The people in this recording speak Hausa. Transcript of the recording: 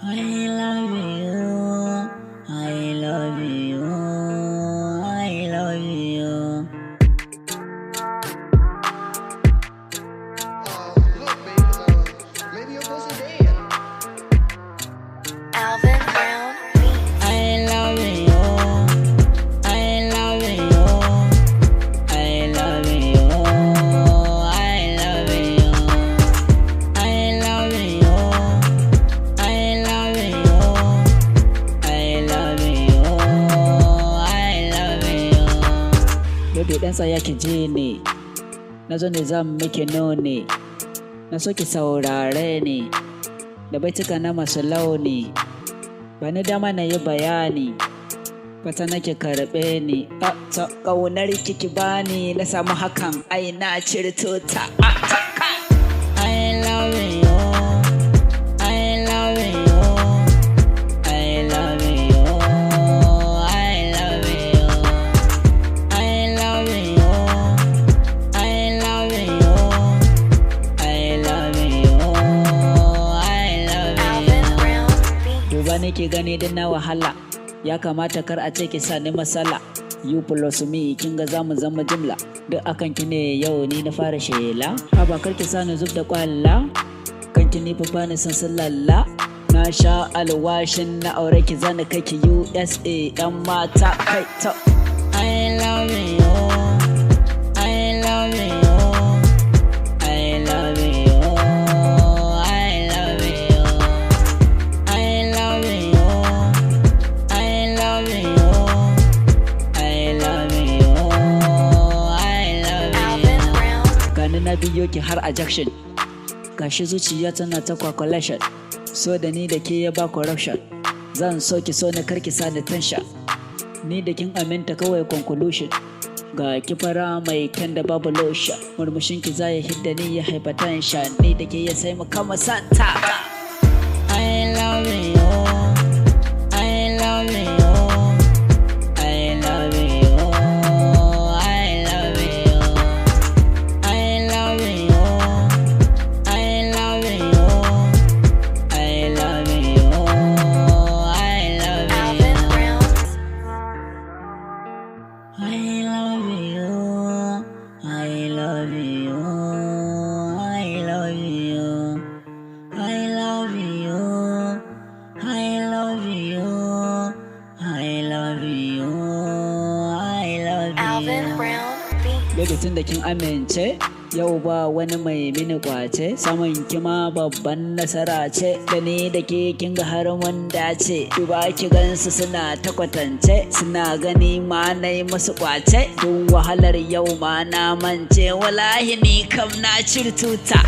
I love you, I love you, I love you. Look, baby, maybe your pussy dead. Alvin Brown I love you, I love you, I love you, I love you, I love you, I love you, I love you, I love you. Baby dan tsaya ki je ne, na zo ne zan miki nuni, na so ki saurare ni, da baituka na masu launi. Bani dama na yi bayani, fata nake karɓe ni, ta ƙaunar kiki bani na samu hakan ai na cirto ta. I love you, I love you, I love you, I love you, I love you, I love you, I love you, I love Alvin you. Brown Duba nake gani din na wahala, ya kamata kar a ce ki sa ni masala. You plus me kin ga zamu zama jimla, duk akan ki ne yau ni na fara shela. Haba kar ki sa ni zub da kwalla, kan ki ni fa bani san sallalla. Na sha alwashin na aure ki zana kai ki USA dan mata kai ta. I love you, I love you, I love you, I love you, I love you, I love you, I love you, I love Alvin you. Brown Gani na biyo ki har a junction, gashi zuciya tana ta calculation, so da ni da ke ya ba corruption. Zan so ki so na karki sa ni tension, ni da kin aminta kawai conclusion. Ga ki fara mai kyan da babu lotion, murmushin ki zaya hidda ni ya haifa tension, ni da ke ya sai mu kama santa. I love you, I love you, I love you, I love you, I love you, I love you, I love you, I love Alvin you. Brown I love you, I love you, I love you, I love you, I love you, I love you, I love Alvin you. Brown Baby tun da kin amince, yau ba wani mai mini kwace, samun kima babban nasara ce, da ni da ke kin ga har mun dace. Duba ki gansu suna ta kwatance, suna gani ma na yi musu kwace, duk wahalar yau ma na mance, wallahi ni kam na cirtuta.